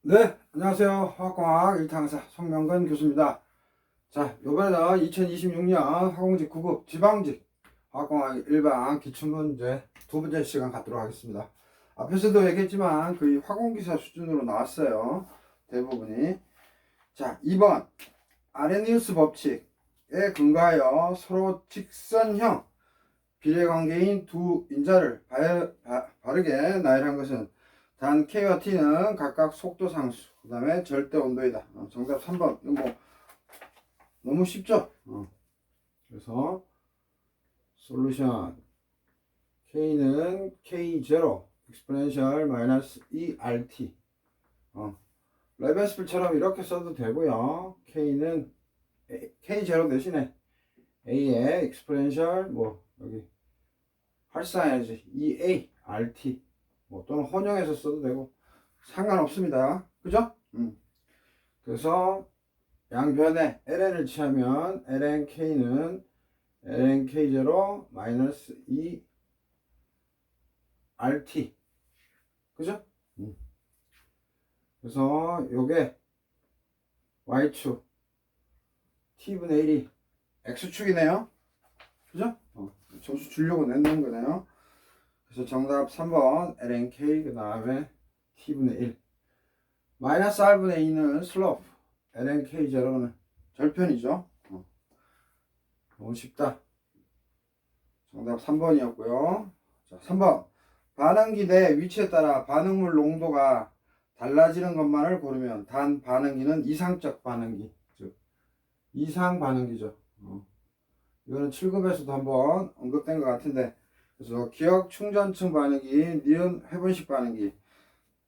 네, 안녕하세요. 화학공학 1탄사 송명근 교수입니다. 자, 요번에는 2026년 화공직 9급 지방직 화학공학 일반 기출문제 두 번째 시간 갖도록 하겠습니다. 앞에서도 얘기했지만 거의 화공기사 수준으로 나왔어요. 대부분이. 자, 2번 아레니우스 법칙에 근거하여 서로 직선형 비례관계인 두 인자를 바르게 나열한 것은 단 K와 T는 각각 속도 상수, 그 다음에 절대 온도이다. 정답 3번. 이거 뭐 너무 쉽죠? 그래서 솔루션 K는 K0 exponential minus ERT. 레벤스필처럼 이렇게 써도 되고요. K는 K0 대신에 A의 exponential 뭐 여기 활성해야지 EART 뭐 또는 혼용해서 써도 되고 상관없습니다. 그죠? 그래서 양변에 ln을 취하면 lnk는 lnk0 마이너스 2rt 그죠? 그래서 요게 y축 t분의 1이 x축이네요. 그죠? 점수 주려고 낸다는 거네요. 그래서 정답 3번 lnk 그 다음에 t분의 1 마이너스 r분의 2는 슬로프 lnk0는 절편이죠. 너무 쉽다. 정답 3번이었고요. 자, 3번 반응기 내 위치에 따라 반응물 농도가 달라지는 것만을 고르면 단 반응기는 이상적 반응기 즉 이상 반응기죠. 이거는 7급에서도 한번 언급된 것 같은데 그래서 기억 충전층 반응기, 니은 회분식 반응기,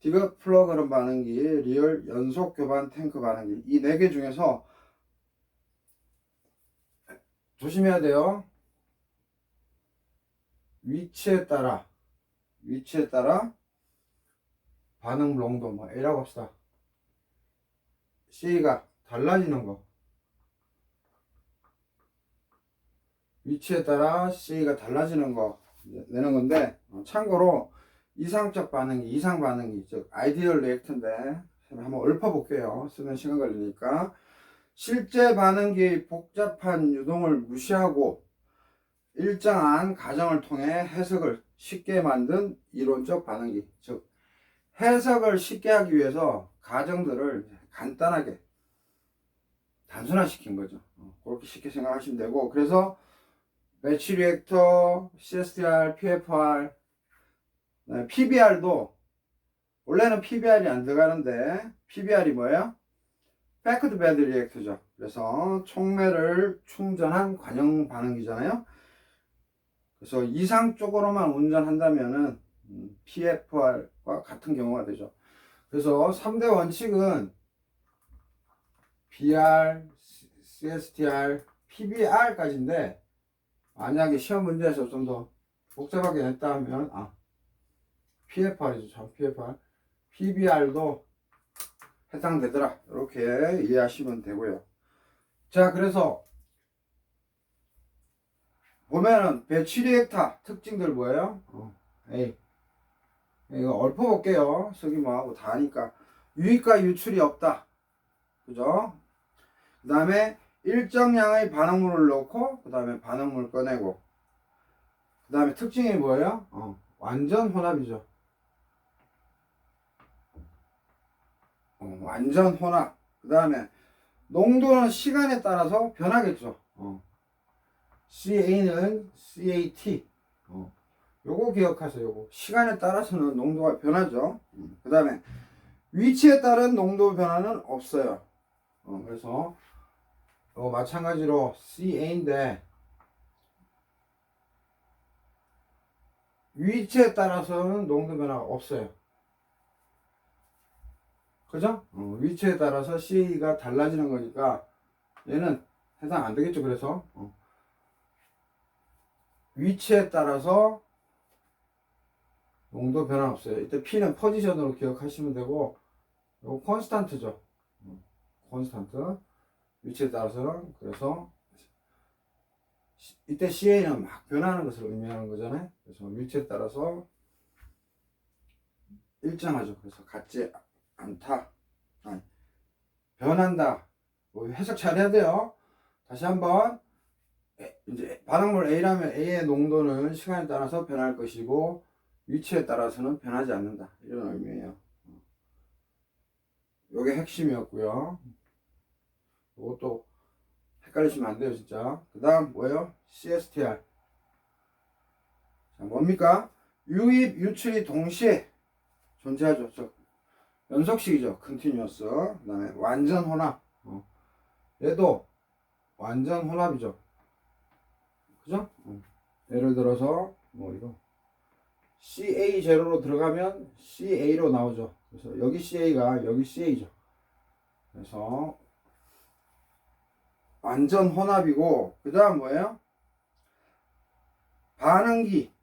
디귿 플러그램 반응기, 리얼 연속 교반 탱크 반응기 이 4개 중에서 조심해야 돼요. 위치에 따라 반응물 농도 뭐 A라고 합시다. C가 달라지는 거 위치에 따라 C가 달라지는 거 내는 건데 참고로 이상적 반응기, 이상 반응기 즉 아이디얼 리액터인데 한번 읊어볼게요. 쓰면 시간 걸리니까 실제 반응기의 복잡한 유동을 무시하고 일정한 가정을 통해 해석을 쉽게 만든 이론적 반응기 즉 해석을 쉽게 하기 위해서 가정들을 간단하게 단순화시킨 거죠. 그렇게 쉽게 생각하시면 되고 그래서 배치 리액터, CSTR, PFR, PBR도 원래는 PBR이 안 들어가는데 PBR이 뭐예요? 패크드 배드 리액터죠. 그래서 촉매를 충전한 관형 반응기잖아요. 그래서 이상 쪽으로만 운전한다면은 PFR과 같은 경우가 되죠. 그래서 3대 원칙은 BR, CSTR, PBR까지인데 만약에 시험 문제에서 좀 더 복잡하게 냈다 하면 PFR이죠. 참 PFR. PBR도 해당되더라. 이렇게 이해하시면 되고요. 자, 그래서 보면은 배치 리액터 특징들 뭐예요? 이거 읊어볼게요. 서기모하고 다 하니까 유입과 유출이 없다. 그죠? 그 다음에 일정량의 반응물을 넣고 그 다음에 반응물 꺼내고 그 다음에 특징이 뭐예요? 완전 혼합이죠. 완전 혼합. 그 다음에 농도는 시간에 따라서 변하겠죠. CA는 CAT. 요거 기억하세요. 요거. 시간에 따라서는 농도가 변하죠. 그 다음에 위치에 따른 농도 변화는 없어요. 그래서 마찬가지로 CA인데 위치에 따라서는 농도 변화가 없어요. 그죠? 위치에 따라서 CA가 달라지는 거니까 얘는 해당 안 되겠죠. 그래서 위치에 따라서 농도 변화 없어요. 이때 P는 포지션으로 기억하시면 되고 이거 콘스탄트죠. 콘스탄트 위치에 따라서는 그래서 이때 CA는 막 변하는 것을 의미하는 거잖아요. 그래서 위치에 따라서 일정하죠. 그래서 같지 않다. 아니, 변한다. 뭐 해석 잘 해야 돼요. 다시 한번 이제 반응물 A라면 A의 농도는 시간에 따라서 변할 것이고 위치에 따라서는 변하지 않는다. 이런 의미예요. 요게 핵심이었고요. 이것도 헷갈리시면 안 돼요, 진짜. 그 다음 뭐예요? CSTR. 자, 뭡니까? 유입, 유출이 동시에 존재하죠. 연속식이죠. 컨티뉴어스. 그 다음에 완전 혼합. 얘도 완전 혼합이죠. 그죠? 예를 들어서 뭐 이거 CA0로 들어가면 CA로 나오죠. 그래서 여기 CA가 여기 CA죠. 그래서 완전 혼합이고, 그 다음 뭐예요? 반응기.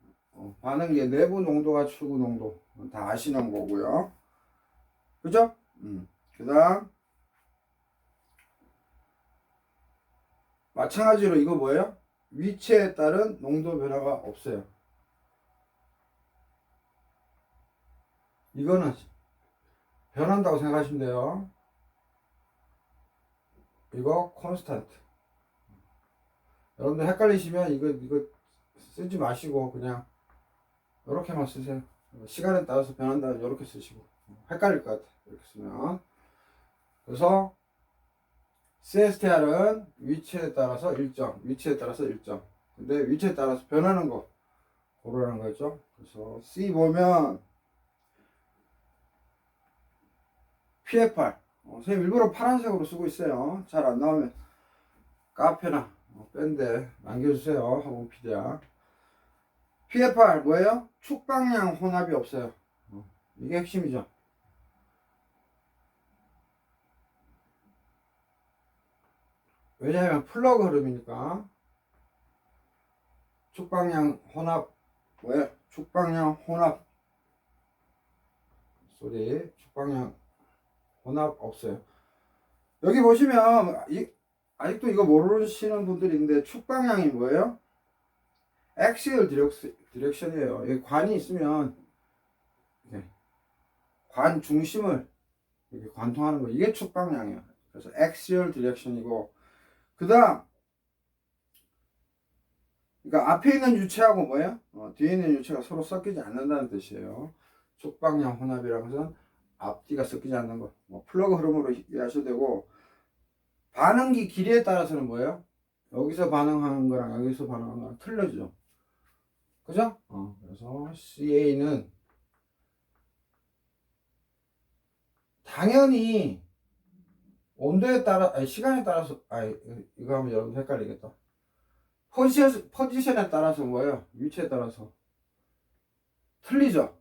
반응기의 내부 농도가 출구 농도. 다 아시는 거고요. 그죠? 그 다음 마찬가지로 이거 뭐예요? 위치에 따른 농도 변화가 없어요. 이거는 변한다고 생각하시면 돼요. 이거 콘스탄트. 여러분들 헷갈리시면 이거 쓰지 마시고 그냥 이렇게만 쓰세요. 시간에 따라서 변한다 이렇게 쓰시고 헷갈릴 것 같아 이렇게 쓰면. 그래서 CSTR은 위치에 따라서 일정, 위치에 따라서 일정. 근데 위치에 따라서 변하는 거 고르라는 거죠. 그래서 C 보면 PFR. 선생님 일부러 파란색으로 쓰고 있어요. 잘 안 나오면 카페나 밴드에 남겨주세요. 학원 PD야. PFR 뭐예요? 축방량 혼합이 없어요. 이게 핵심이죠. 왜냐하면 플러그 흐름이니까. 축방량 혼합 뭐예요? 축방량 혼합 축방량 혼합 없어요. 여기 보시면 아직도 이거 모르시는 분들이 있는데 축방량이 뭐예요? 엑시얼 디렉션이에요. 여기 관이 있으면 관 중심을 이렇게 관통하는 거, 이게 축방량이에요. 그래서 엑시얼 디렉션이고, 그 다음 그러니까 앞에 있는 유체하고 뭐예요? 뒤에 있는 유체가 서로 섞이지 않는다는 뜻이에요. 축방량 혼합이라는 것은 앞뒤가 섞이지 않는 거. 플러그 흐름으로 이해하셔도 되고, 반응기 길이에 따라서는 뭐예요? 여기서 반응하는 거랑 여기서 반응하는 거랑 틀려지죠. 그죠? 그래서 CA는 당연히 온도에 따라, 아니, 시간에 따라서, 이거 하면 여러분 헷갈리겠다. 포지션에 따라서 뭐예요? 위치에 따라서 틀리죠?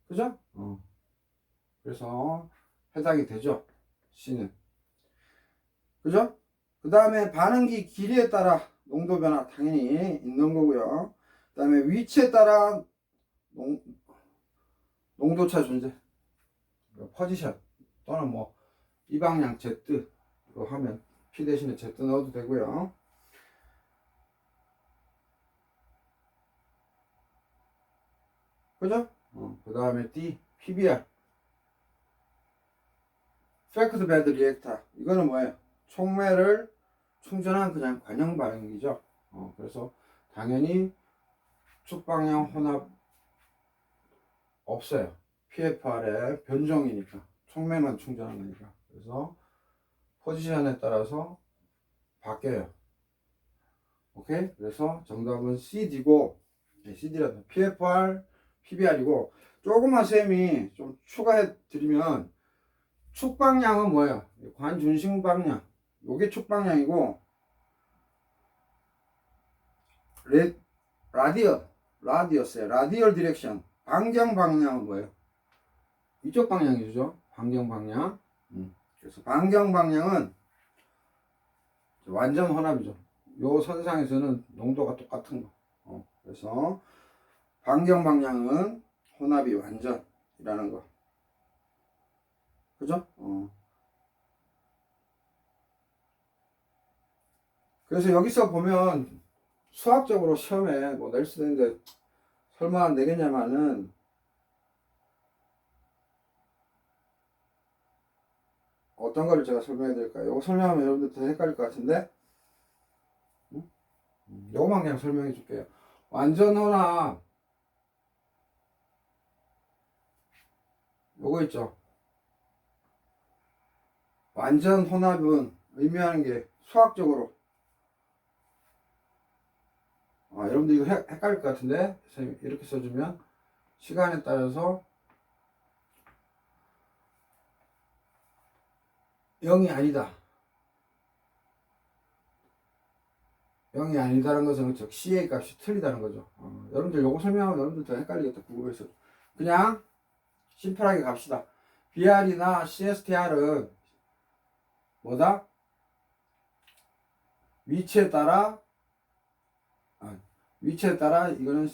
그죠? 그래서 해당이 되죠? C는. 그죠? 그 다음에 반응기 길이에 따라 농도 변화 당연히 있는 거고요. 그 다음에 위치에 따라 농도차 존재. 포지션 또는 뭐 이 방향 Z로 하면 P 대신에 Z 넣어도 되고요. 그죠? 그 다음에 D, PBR. Fact Bed Reactor. 이거는 뭐예요? 촉매를 충전한 그냥 관형 반응기죠. 그래서 당연히 축방향 혼합 없어요. PFR의 변종이니까. 촉매만 충전한 거니까. 그래서 포지션에 따라서 바뀌어요. 오케이? 그래서 정답은 CD고, CD라도 PFR, PBR이고, 조금만 쌤이 좀 추가해 드리면, 축방량은 뭐예요? 관중심 방량. 요게 축방량이고, 라디어스의 라디얼 디렉션. 반경 방향은 뭐예요? 이쪽 방향이죠. 반경 방향. 그래서 반경 방향은 완전 혼합이죠. 요 선상에서는 농도가 똑같은 거. 그래서 반경 방향은 혼합이 완전이라는 거. 그죠? 그래서 여기서 보면 수학적으로 시험에 뭐 낼 수도 있는데 설마 내겠냐마는 어떤 거를 제가 설명해 드릴까요? 이거 설명하면 여러분들 더 헷갈릴 것 같은데, 응? 요거만 그냥 설명해 줄게요. 완전 혼합, 요거 있죠. 완전 혼합은 의미하는 게 수학적으로, 여러분들 이거 헷갈릴 것 같은데, 선생님 이렇게 써주면 시간에 따라서 0이 아니다. 0이 아니다라는 것은 즉 CA 값이 틀리다는 거죠. 여러분들 요거 설명하면 여러분들 더 헷갈리겠다. 궁금해서. 그냥 심플하게 갑시다. BR이나 CSTR은 뭐다? 위치에 따라 위치에 따라 이거는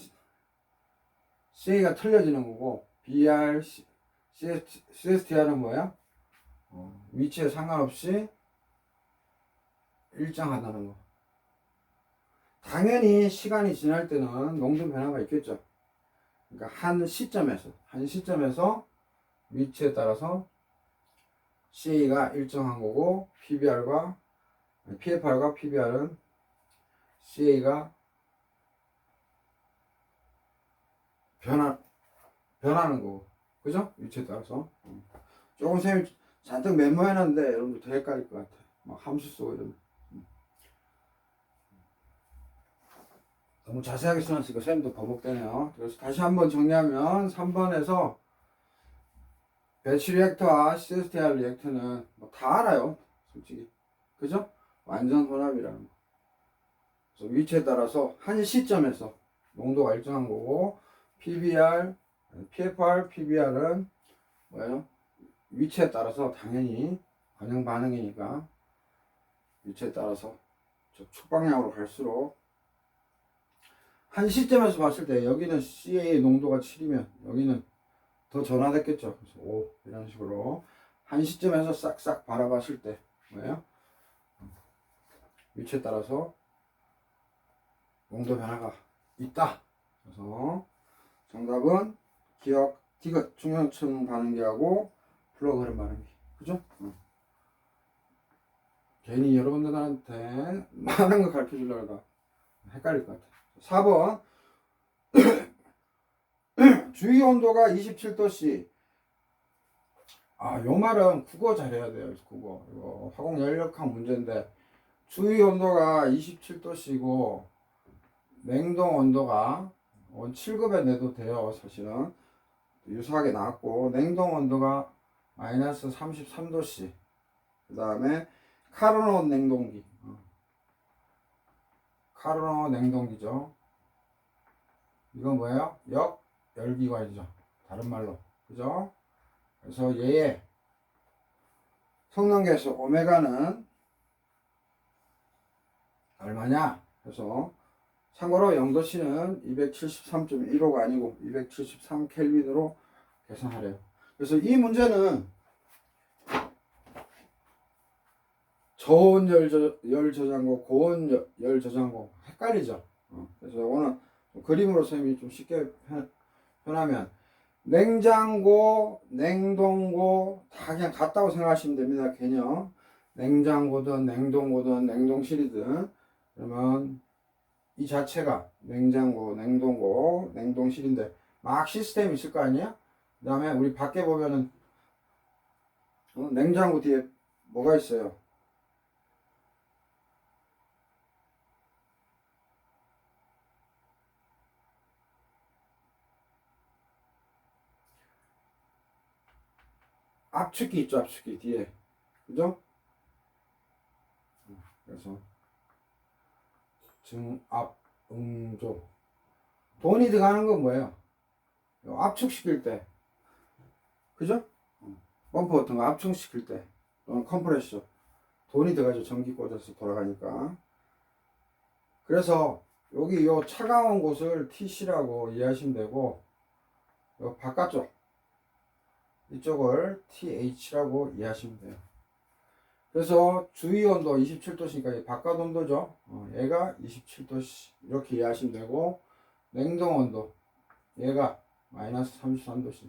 CA가 틀려지는 거고, BR, CSTR은 뭐야? 위치에 상관없이 일정하다는 거. 당연히 시간이 지날 때는 농도 변화가 있겠죠. 그러니까 한 시점에서 위치에 따라서 CA가 일정한 거고, PFR과 PBR은 CA가 변하는 거고, 그죠? 위치에 따라서. 조금 선생님 잔뜩 메모해놨는데 여러분들 더 헷갈릴 것 같아. 막 함수 쓰고 이러면. 너무 자세하게 써놨으니까 선생님도 반복되네요. 그래서 다시 한번 정리하면 3번에서 배치 리액터와 CSTR 리액터는 뭐 다 알아요. 솔직히. 그죠? 완전 혼합이라는 거. 그래서 위치에 따라서 한 시점에서 농도가 일정한 거고, PFR, PBR은 뭐예요? 위치에 따라서 당연히 반영 반응이니까 위치에 따라서 축방향으로 갈수록 한 시점에서 봤을 때 여기는 CA 농도가 7이면 여기는 더 전환됐겠죠. 그래서 5 이런 식으로 한 시점에서 싹싹 바라봤을 때 뭐예요? 위치에 따라서 농도 변화가 있다. 그래서 정답은 기억, 디귿, 중형층 반응기하고 플러그 흐름 반응기. 그죠? 괜히 여러분들한테 많은 거 가르쳐 주려다가 헷갈릴 것 같아. 4번. 주위 온도가 27도씨. 요 말은 국어 잘해야 돼요. 국어. 이거 화공 연력학 문제인데, 주위 온도가 27도씨고, 냉동 온도가 7급에 내도 돼요. 사실은. 유사하게 나왔고, 냉동 온도가 마이너스 33도씨. 그 다음에 카르노 냉동기. 카르노 냉동기죠. 이건 뭐예요? 열기관이죠. 다른 말로. 그죠? 그래서 얘의 성능계수 오메가는 얼마냐? 그래서 참고로 0도씨는 273.15가 아니고 273 켈빈으로 계산하래요. 그래서 이 문제는 저온 열 저장고, 고온 열 저장고 헷갈리죠. 그래서 이거는 그림으로 선생님이 좀 쉽게 표현하면 냉장고, 냉동고 다 그냥 같다고 생각하시면 됩니다. 개념. 냉장고든 냉동고든 냉동실이든, 그러면 이 자체가 냉장고, 냉동고, 냉동실인데 막 시스템이 있을 거 아니야? 그 다음에 우리 밖에 보면은 냉장고 뒤에 뭐가 있어요? 압축기 있죠. 압축기 뒤에. 그죠? 그래서 증압, 응조. 돈이 들어가는 건 뭐예요? 압축시킬 때. 그죠? 펌프 같은 거 압축시킬 때. 또는 컴프레셔. 돈이 들어가죠. 전기 꽂아서 돌아가니까. 그래서 여기 요 차가운 곳을 TC라고 이해하시면 되고, 요 바깥쪽 이쪽을 TH라고 이해하시면 돼요. 그래서 주위 온도 27도씨니까 바깥 온도죠. 얘가 27도씨 이렇게 이해하시면 되고, 냉동 온도 얘가 마이너스 33도씨로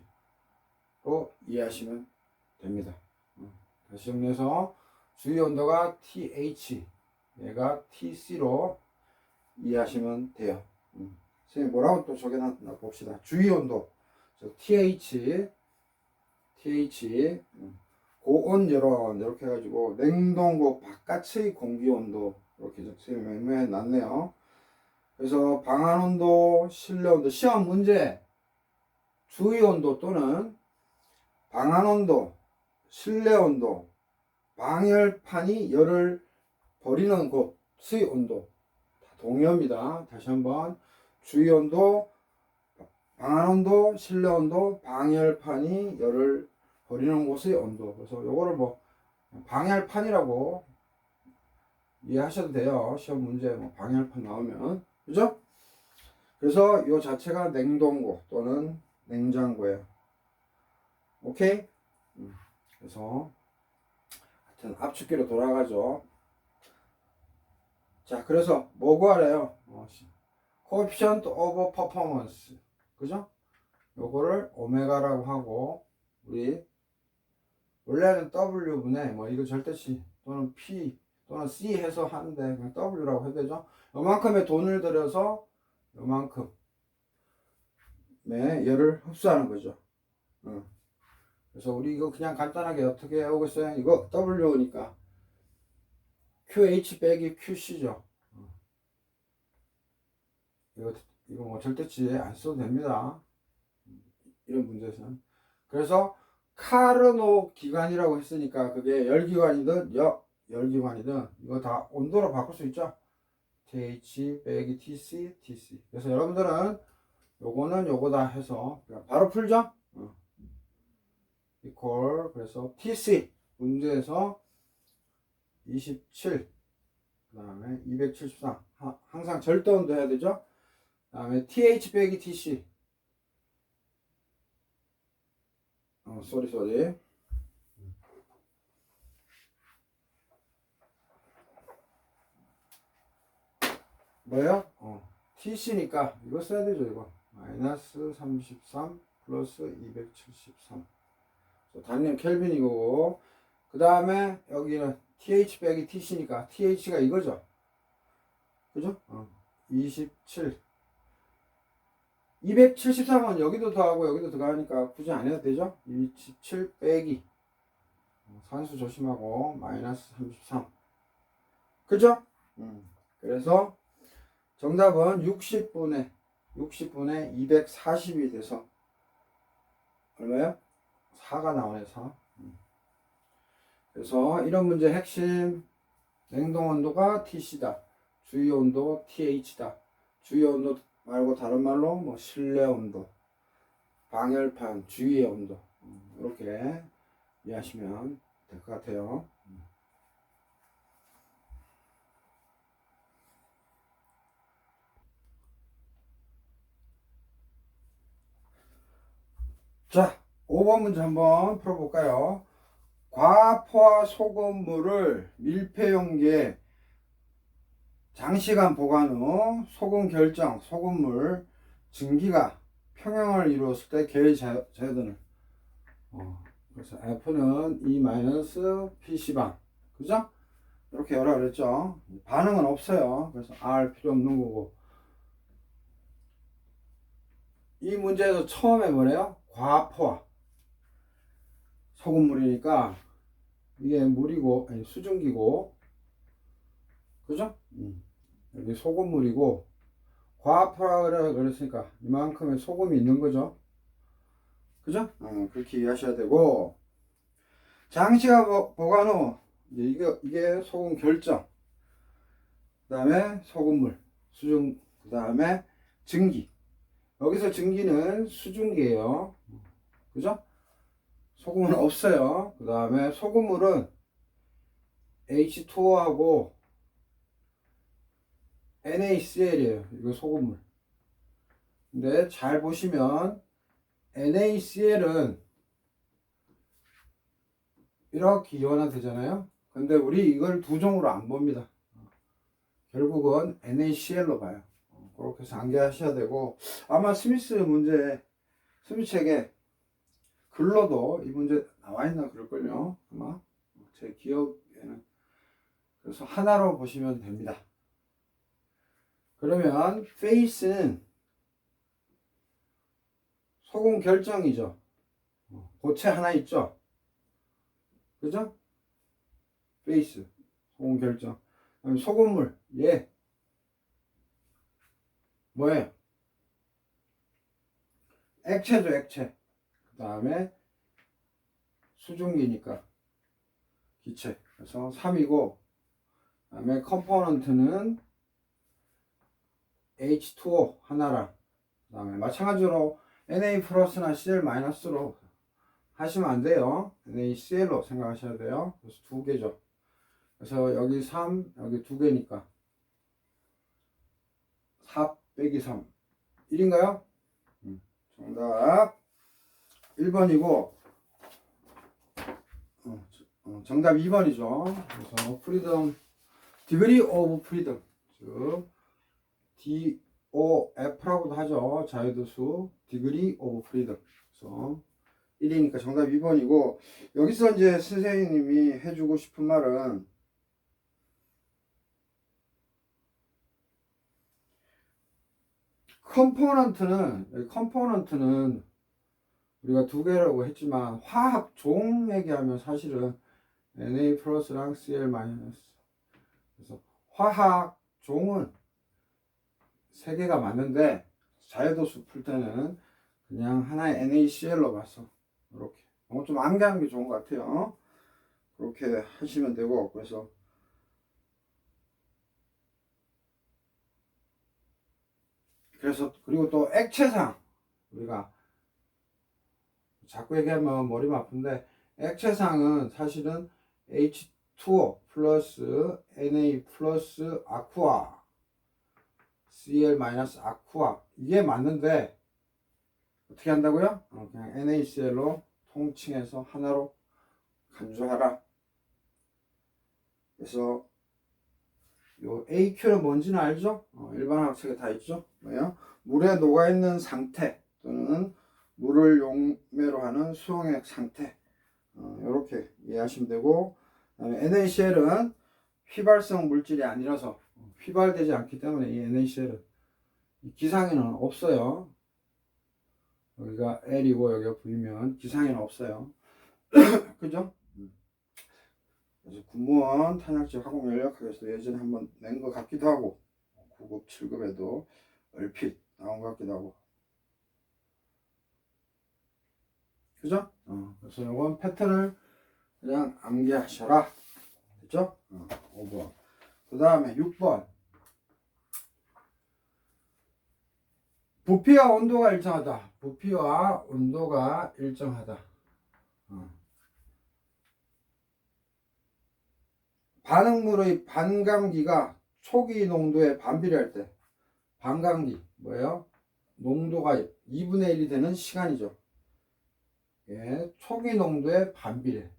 이해하시면 됩니다. 다시 정리해서 주위 온도가 TH, 얘가 TC로 이해하시면 돼요. 선생님 뭐라고 또 적여놨나 봅시다. 주위 온도, TH, 고온 열원 이렇게 해가지고 냉동고 바깥의 공기 온도 이렇게 선생님이 메모해 놨네요. 그래서 방안 온도, 실내 온도, 시험 문제 주위 온도 또는 방안 온도, 실내 온도, 방열판이 열을 버리는 곳의 온도 다 동의어입니다. 다시 한번 주위 온도, 방안 온도, 실내 온도, 방열판이 열을 버리는 곳의 온도. 그래서 요거를 뭐 방열판이라고 이해하셔도 돼요. 시험 문제 뭐 방열판 나오면 그죠? 그래서 요 자체가 냉동고 또는 냉장고예요. 오케이? 그래서 하여튼 압축기로 돌아가죠. 자, 그래서 뭐 구하래요? coefficient of performance. 그죠? 요거를 오메가라고 하고, 우리, 원래는 W분의, 뭐, 이거 절대치, 또는 P, 또는 C 해서 하는데, 그냥 W라고 해도 되죠? 요만큼의 돈을 들여서, 요만큼의 열을 흡수하는 거죠. 그래서 우리 이거 그냥 간단하게 어떻게 해오겠어요? 이거 W니까, QH 빼기 QC죠. 이거 뭐 절대치 안 써도 됩니다. 이런 문제에서는. 그래서 카르노 기관이라고 했으니까 그게 열기관이든 열기관이든 이거 다 온도로 바꿀 수 있죠. TH 빼기 TC, TC. 그래서 여러분들은 요거는 요거다 해서 그냥 바로 풀죠. 이퀄 그래서 TC 문제에서 27 그 다음에 273 항상 절대 온도 해야 되죠. 그 다음에 TH 빼기 TC 쏘리 뭐예요? TC니까 이거 써야 되죠. 이거 마이너스 33 플러스 273 단량 켈빈이고 그 다음에 여기는 TH 빼기 TC니까 TH가 이거죠. 그죠? 27 273은 여기도 더하고 여기도 더하니까 굳이 안 해도 되죠? 27 빼기 산수 조심하고 마이너스 33 그죠? 그래서 정답은 60분의 240이 돼서 얼마요? 4가 나오네 4 그래서 이런 문제 핵심 냉동온도가 TC다 주위온도 TH다 주위온도 말고 다른 말로 뭐 실내 온도, 방열판, 주위의 온도 이렇게 이해하시면 될 것 같아요. 자, 5번 문제 한번 풀어볼까요? 과포화 소금물을 밀폐용기에 장시간 보관 후 소금 결정, 소금물 증기가 평형을 이루었을 때 계의 자유도는 그래서 F는 E-PC방 그죠? 이렇게 열라 그랬죠. 반응은 없어요. 그래서 R 필요 없는 거고 이 문제에서 처음에 뭐래요? 과포화 소금물이니까 이게 물이고 아니 수증기고 그죠? 여기 소금물이고 과포라 그랬으니까 이만큼의 소금이 있는 거죠. 그죠? 그렇게 이해하셔야 되고 장시간 보관 후 이게 소금 결정 그 다음에 소금물 수증 그 다음에 증기 여기서 증기는 수증기예요. 그죠? 소금은 없어요. 그 다음에 소금물은 H2O하고 NaCl이에요. 이거 소금물. 근데 잘 보시면 NaCl은 이렇게 이완화 되잖아요. 근데 우리 이걸 두 종으로 안 봅니다. 결국은 NaCl로 봐요. 그렇게 해서 암기하셔야 되고 아마 스미스 문제 스미스 책에 글로도 이 문제 나와 있나 그럴걸요. 아마 제 기억에는. 그래서 하나로 보시면 됩니다. 그러면 페이스는 소금 결정이죠. 고체 하나 있죠. 그죠? 페이스 소금 결정. 그다음에 소금물 얘 뭐예요? 액체죠, 액체. 그 다음에 수증기니까 기체. 그래서 3이고, 그 다음에 컴포넌트는 H2O 하나랑, 그 다음에 마찬가지로 Na 플러스나 Cl 마이너스로 하시면 안 돼요. NaCl로 생각하셔야 돼요. 그래서 두 개죠. 그래서 여기 3, 여기 두 개니까 4 빼기 3 1인가요? 정답 1번이고 정답 2번이죠. 그래서 프리덤 디그리 오브 프리덤 즉 DOF라고도 하죠. 자유도수 디그리 오브 프리덤. 그래서 1이니까 정답 2번이고 여기서 이제 선생님이 해주고 싶은 말은 컴포넌트는 우리가 두 개라고 했지만 화학 종 얘기하면 사실은 Na 플러스랑 Cl 마이너스. 그래서 화학 종은 세 개가 맞는데 자유도수 풀 때는 그냥 하나의 NaCl로 봤어. 이렇게. 좀 암기하는 게 좋은 것 같아요. 그렇게 하시면 되고 그래서 그리고 또 액체상 우리가 자꾸 얘기하면 머리가 아픈데 액체상은 사실은 H2O 플러스 Na 플러스 아쿠아 Cl 마이너스 아쿠아 이게 맞는데 어떻게 한다고요? 그냥 NaCl로 통칭해서 하나로 간주하라. 그래서 요 AQ는 뭔지는 알죠? 일반 학책에 다 있죠? 뭐예요? 물에 녹아있는 상태 또는 물을 용매로 하는 수용액 상태 이렇게 이해하시면 되고 그다음에 NaCl은 휘발성 물질이 아니라서 휘발되지 않기 때문에 이 NaCl은 기상에는 없어요. 여기가 L이고 여기가 V면 기상에는 없어요. 그죠? 그래서 군무원 탄약지 화공 연력학에서 예전에 한번 낸 것 같기도 하고 9급 7급에도 얼핏 나온 것 같기도 하고 그죠? 그래서 이건 패턴을 그냥 암기하셔라. 됐죠? 5번. 그 다음에 6번. 부피와 온도가 일정하다. 부피와 온도가 일정하다. 반응물의 반감기가 초기 농도에 반비례할 때 반감기 뭐예요? 농도가 2분의 1이 되는 시간이죠. 예, 초기 농도에 반비례.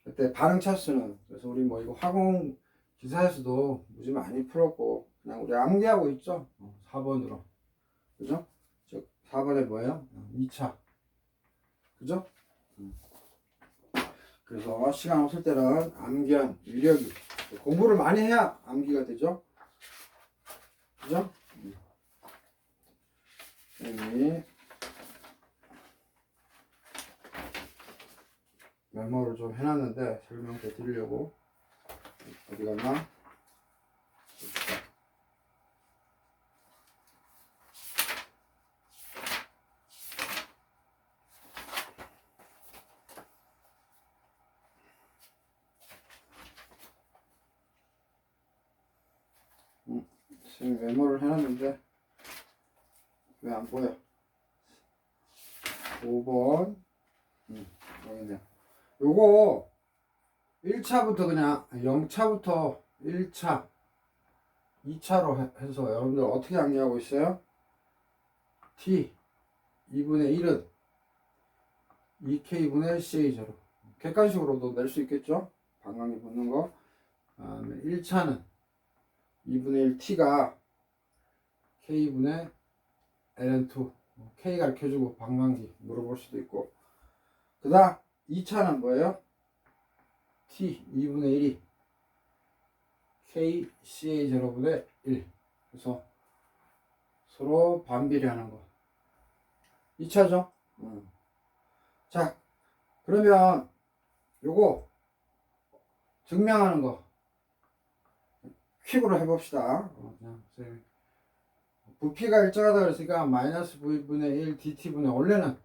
그때 반응 차수는 그래서 우리 뭐 이거 화공 기사에서도 무지 많이 풀었고 그냥 우리 암기하고 있죠. 4번으로 그죠? 즉 4번에 뭐예요? 2차 그죠? 그래서 시간 없을 때는 암기한 위력이 공부를 많이 해야 암기가 되죠. 그죠? 선생님이 메모를 좀 해놨는데 설명 때 드리려고 어디 갔나? 지금 메모를 해놨는데 왜 안 보여? 5번 여기네. 요거 1차부터 그냥 0차부터 1차 2차로 해서 여러분들 어떻게 암기하고 있어요? T 2분의 1은 2K분의 CA제로 객관식으로도 낼 수 있겠죠? 반감기 붙는 거. 다음에 1차는 2분의 1 T가 K분의 ln2 K 가르쳐주고 반감기 물어볼 수도 있고 그 다음 2차는 뭐예요? T 2분의 1이 K CA 제로분의 1. 그래서 서로 반비례하는 거. 2차죠? 자, 그러면 요거 증명하는 거 퀵으로 해봅시다. 그냥 부피가 일정하다 그랬으니까 마이너스 V분의 1 DT분의 원래는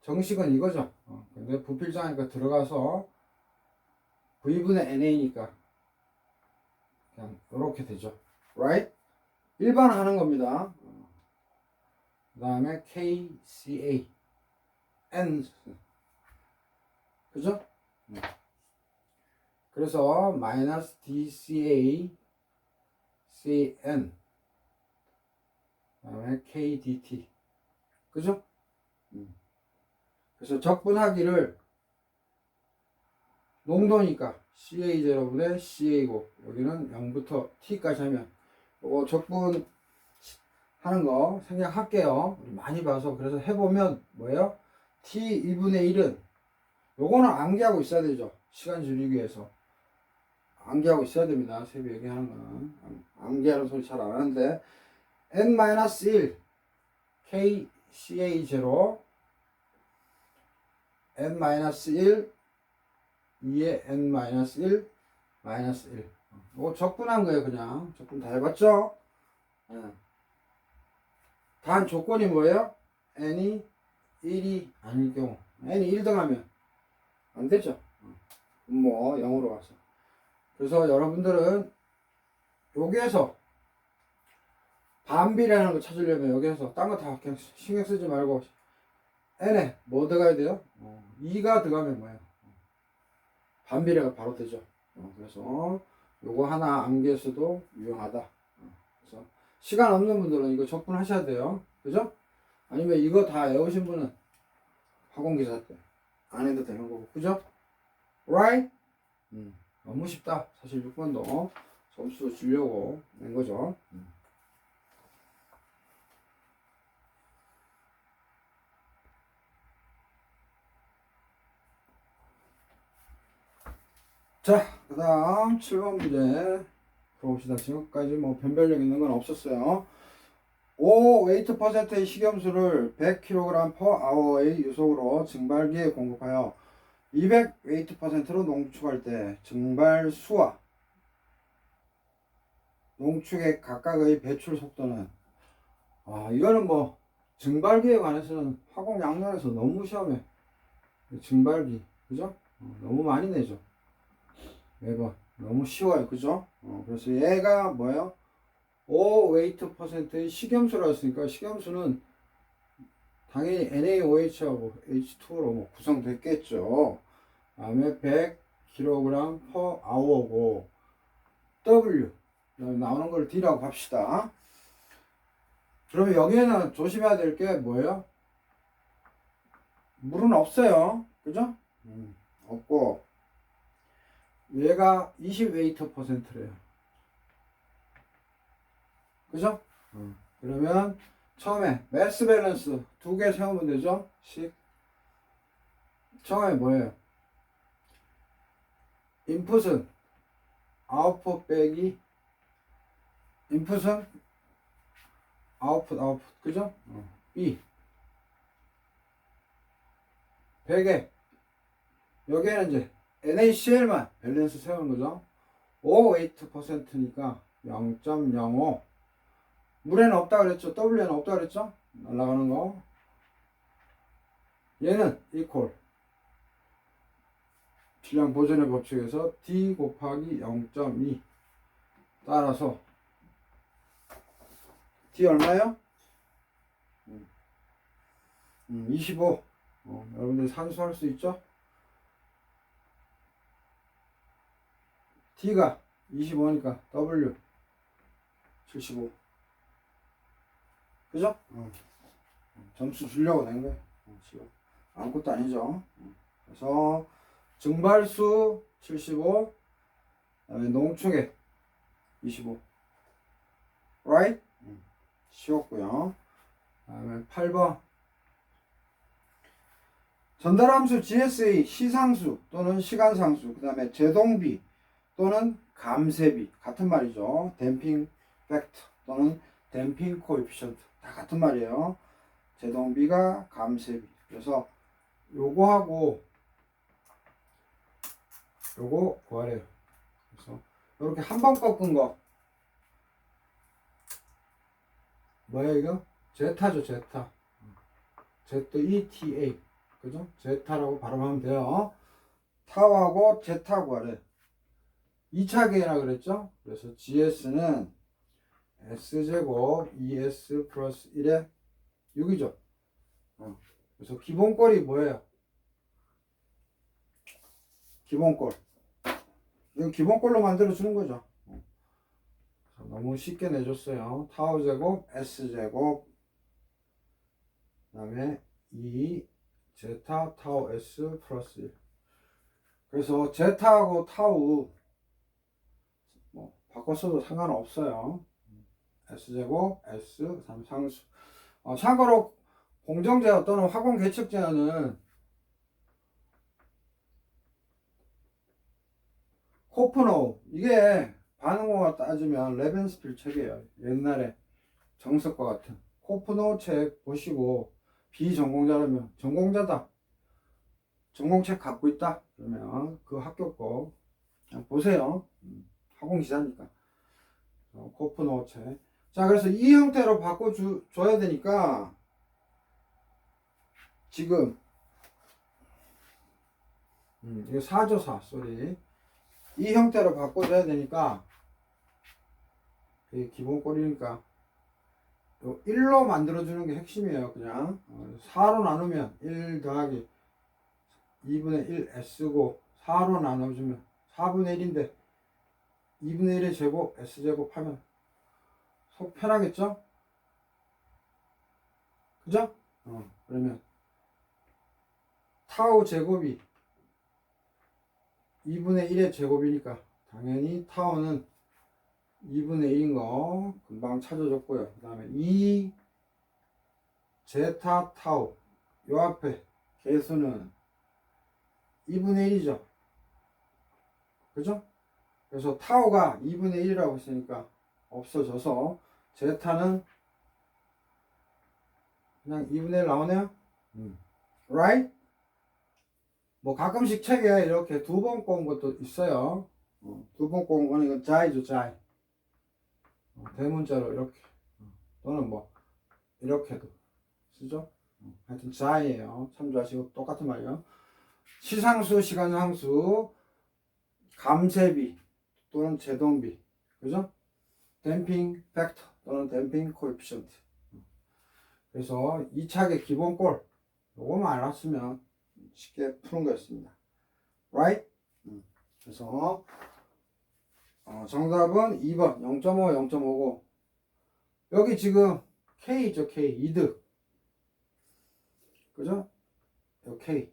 정식은 이거죠. 근데 부피 일정하니까 들어가서 V분의 NA니까 그냥 이렇게 되죠. right? 일반화하는 겁니다. 그 다음에 KCA N 그죠? 그래서 마이너스 DCA CN 그 다음에 KDT 그죠? 그래서 적분하기를 농도니까 CA0분의 CA고 여기는 0부터 T까지 하면 이거 적분 하는 거 생략할게요. 많이 봐서. 그래서 해보면 뭐예요? T 2분의 1은 요거는 암기하고 있어야 되죠. 시간 줄이기 위해서 암기하고 있어야 됩니다. 세비 얘기하는 거는 암기하는 소리 잘 안 하는데 N-1 KCA0 N-1 2에 N-1 마이너스 1 이거 적분한 거예요. 그냥 적분 다 해봤죠? 단 조건이 뭐예요? n이 1이 아닐 경우 n이 1 더하면 안 되죠. 뭐 0으로 가서. 그래서 여러분들은 여기에서 반비례하는 거 찾으려면 여기에서 딴 거 다 그냥 신경 쓰지 말고 n에 뭐 들어가야 돼요? 2가 들어가면 뭐예요? 반비례가 바로 되죠. 그래서 요거 하나 암기했어도 유용하다. 그래서 시간 없는 분들은 이거 적분하셔야 돼요. 그죠? 아니면 이거 다 외우신 분은 학원기사 때 안 해도 되는 거고. 그죠? right? 너무 쉽다. 사실 6번도 점수 주려고 낸 거죠. 자, 그 다음 7번 문제 풀어봅시다. 지금까지 뭐 변별력 있는 건 없었어요. 5 웨이트 퍼센트의 식염수를 100kg per hour의 유속으로 증발기에 공급하여 200 웨이트 퍼센트로 농축할 때 증발수와 농축액 각각의 배출 속도는 이거는 뭐 증발기에 관해서는 화공 양론에서 너무 시험에 증발기 그죠? 너무 많이 내죠. 매번 너무 쉬워요. 그죠? 그래서 얘가 뭐예요? 5 웨이트 퍼센트의 식염수라 했으니까 식염수는 당연히 NaOH하고 H2로 뭐 구성됐겠죠. 다음에 100kg per hour고 W 나오는 걸 D라고 합시다. 그러면 여기에는 조심해야 될 게 뭐예요? 물은 없어요. 그죠? 없고 얘가 20 웨이트 퍼센트래요. 그죠? 그러면 처음에 매스 밸런스 두 개 세우면 되죠? 처음에 뭐예요? 인풋은 아웃풋 빼기 인풋은 아웃풋 그죠? B 100에 여기에는 이제 NaCl만 밸런스 세우는 거죠. 5 웨이트 퍼센트니까 0.05 물에는 없다 그랬죠. W에는 없다 그랬죠. 날아가는 거 얘는 이퀄 질량 보존의 법칙에서 D 곱하기 0.2 따라서 D 얼마요? 25 여러분들 산수할 수 있죠? D가 25니까 W 75 그죠? 점수 주려고 낸 거예요. 아무것도 아니죠. 그래서 증발수 75 그다음에 농축액 25 right? 쉬웠고요. 다음에 8번 전달함수 GSA 시상수 또는 시간상수, 그 다음에 제동비 또는 감쇄비 같은 말이죠. 댐핑 팩터 또는 댐핑 코에피션트 다 같은 말이에요. 제동비가 감쇄비. 그래서 요거하고 요거 구하래요. 그래서 이렇게 한 번 꺾은 거 뭐야 이거? 제타죠, 제타. ZETA. 그죠? 제타라고 발음하면 돼요. 타워하고 제타 구하래. 2차 계라 그랬죠? 그래서 GS는 S제곱 ES 플러스 1에 6이죠. 그래서 기본꼴이 뭐예요? 기본꼴. 이건 기본꼴로 만들어주는 거죠. 너무 쉽게 내줬어요. 타워 제곱 S 제곱 그 다음에 2 제타 타워 S 플러스 1. 그래서 제타하고 타우 뭐 바꿔 써도 상관없어요. S제곱 S 3 상수. 참고로 공정제어 또는 화공 계측제어는 코프노우 이게 반응호가 따지면 레벤스필 책이에요. 옛날에 정석과 같은 코프노우 책 보시고 비전공자라면 전공자다 전공책 갖고 있다 그러면 그 학교 거 그냥 보세요. 화공기사니까 코프노우 책. 자, 그래서 이 형태로 바꿔줘야 되니까 지금 이거 4죠 4 쏘리. 이 형태로 바꿔줘야 되니까 이게 기본꼴이니까 1로 만들어주는 게 핵심이에요. 그냥 4로 나누면 1 더하기 2분의 1 S고 4로 나눠주면 4분의 1인데 2분의 1의 제곱 S제곱 하면 속 편하겠죠? 그죠? 그러면 타우 제곱이 2분의 1의 제곱이니까 당연히 타우는 2분의 1인 거 금방 찾아줬고요. 그 다음에 2 제타 타우 요 앞에 개수는 2분의 1이죠. 그죠? 그래서 타우가 2분의 1이라고 했으니까 없어져서 제타는 그냥 2분의 1 나오네요. right? 뭐 가끔씩 책에 이렇게 두 번 꼬은 것도 있어요. 두 번 꼬은 거는 이건 자이죠, 자이. 대문자로 이렇게 또는 뭐 이렇게도 쓰죠. 하여튼 자이에요. 참조하시고 똑같은 말이에요. 시상수, 시간상수, 감쇄비 또는 제동비, 그죠? 댐핑 팩터 또는 댐핑 코에피션트. 그래서 2차계 기본꼴 요거만 알았으면 쉽게 푸는 거였습니다. right? 그래서 정답은 2번 0.5, 0.5고 여기 지금 K 있죠, K 이득. 그죠? 여기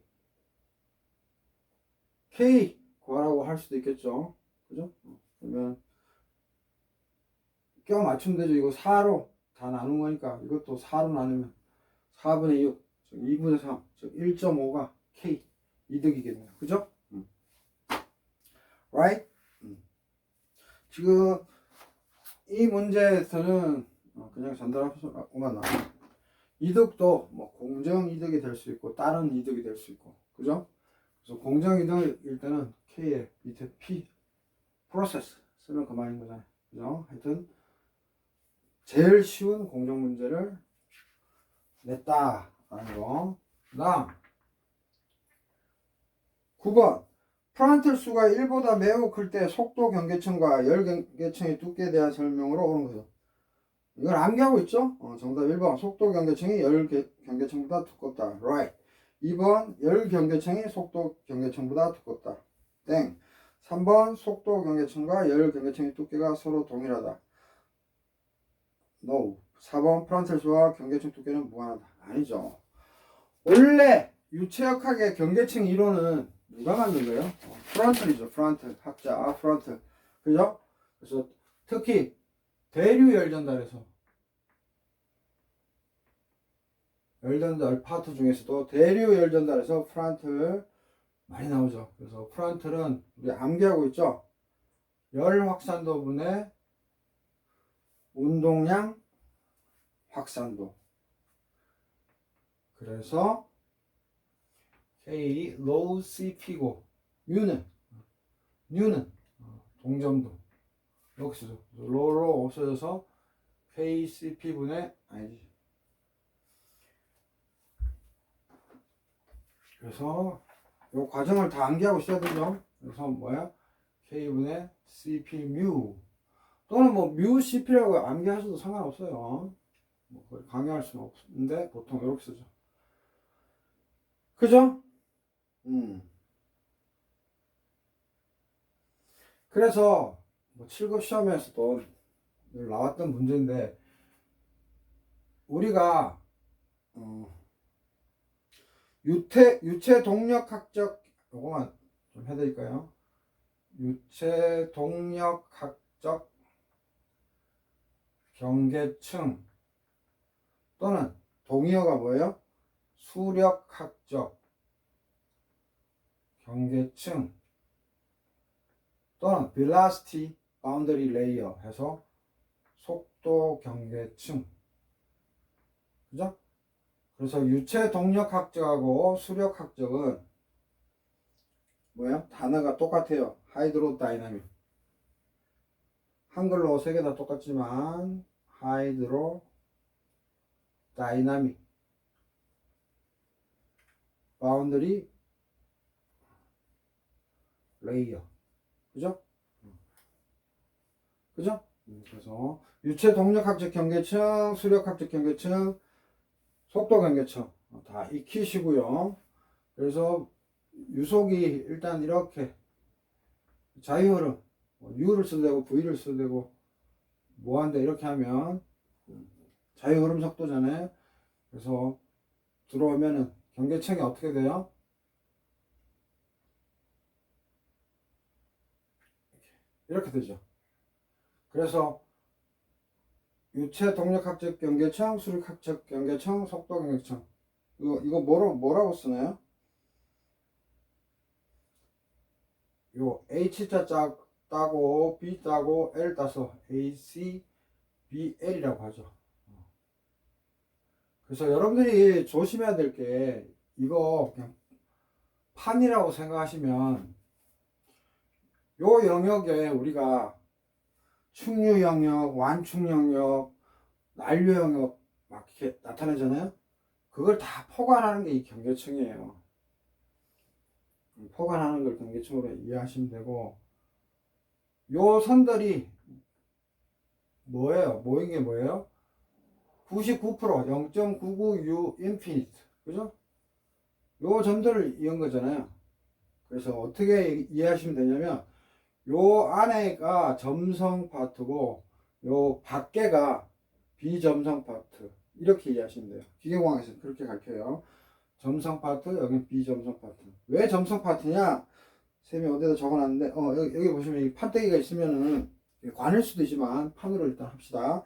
K 구하라고 할 수도 있겠죠. 그죠? 그러면 껴 맞추면 되죠. 이거 4로 다 나눈 거니까 이것도 4로 나누면 4분의 6, 즉 2분의 3, 즉 1.5가 K 이득이겠네요. 그죠? right? 지금 이 문제에서는 그냥 전달하고만 나와요. 이득도 뭐 공정 이득이 될 수 있고 다른 이득이 될 수 있고, 그죠? 그래서 공정 이득일 때는 K의 밑에 P 프로세스 쓰면 그만인 거잖아요. 그죠? 하여튼 제일 쉬운 공정 문제를 냈다라는 거. 그다음 9번 프란틀 수가 1보다 매우 클 때 속도 경계층과 열 경계층의 두께에 대한 설명으로 오는 거죠. 이걸 암기하고 있죠? 정답 1번 속도 경계층이 열 경계층보다 두껍다. right. 2번 열 경계층이 속도 경계층보다 두껍다. 땡. 3번 속도 경계층과 열 경계층의 두께가 서로 동일하다. no. 4번 프란틀 수와 경계층 두께는 무관하다. 아니죠. 원래 유체역학의 경계층 이론은 누가 만든 거예요? 프란틀이죠. 프란틀 학자 프란틀. 그죠? 그래서 특히 대류 열전달에서 열전달 파트 중에서도 대류 열전달에서 프란틀 많이 나오죠. 그래서 프란틀은 우리 암기하고 있죠. 열 확산도분의 운동량 확산도. 그래서 K low CP고 뉴는 동점도 이렇게 쓰죠. 로로 없어져서 KCP분의 아니지. 그래서 이 과정을 다 암기하고 있어야 되죠. 그래서 뭐야? K분의 CP 뮤 또는 뭐 뮤 CP라고 암기하셔도 상관없어요. 뭐 그걸 강요할 수는 없는데 보통 이렇게 쓰죠. 그죠? 그래서 뭐 7급 시험에서도 늘 나왔던 문제인데 우리가 유체 동력학적 요거만 좀 해드릴까요? 유체 동력학적 경계층 또는 동의어가 뭐예요? 수력학적 경계층 또는 velocity boundary layer 해서 속도 경계층. 그죠? 그래서 유체 동력학적하고 수력학적은 뭐야? 단어가 똑같아요. 하이드로다이나믹. 한글로 세 개 다 똑같지만 하이드로다이나믹 바운더리 레이어. 그죠? 그죠? 그래서 유체 동력학적 경계층, 수력학적 경계층, 속도 경계층 다 익히시고요. 그래서 유속이 일단 이렇게 자유흐름 U를 써도 되고 V를 써도 되고 뭐한데 이렇게 하면 자유흐름 속도잖아요. 그래서 들어오면은 경계층이 어떻게 돼요? 이렇게 되죠. 그래서 유체 동력학적 경계층, 수력학적 경계층, 속도 경계층 이거 뭐라고 쓰나요? 요 H자 따고 B 따고 L 따서 ACBL이라고 하죠. 그래서 여러분들이 조심해야 될 게 이거 그냥 판이라고 생각하시면 요 영역에 우리가 충류 영역, 완충 영역, 난류 영역 막 이렇게 나타내잖아요. 그걸 다 포괄하는 게 이 경계층이에요. 포괄하는 걸 경계층으로 이해하시면 되고 요 선들이 뭐예요? 모인 게 뭐예요? 99% 0.99U 인피니트 그죠? 요 점들을 이은 거잖아요. 그래서 어떻게 이해하시면 되냐면 요 안에가 점성 파트고 요 밖에가 비점성 파트 이렇게 이해하시면 돼요. 기계공학에서 그렇게 가르쳐요. 점성 파트 여기 비점성 파트. 왜 점성 파트냐? 쌤이 어디다 적어놨는데 여기 보시면 이 판때기가 있으면은 관일 수도 있지만 판으로 일단 합시다.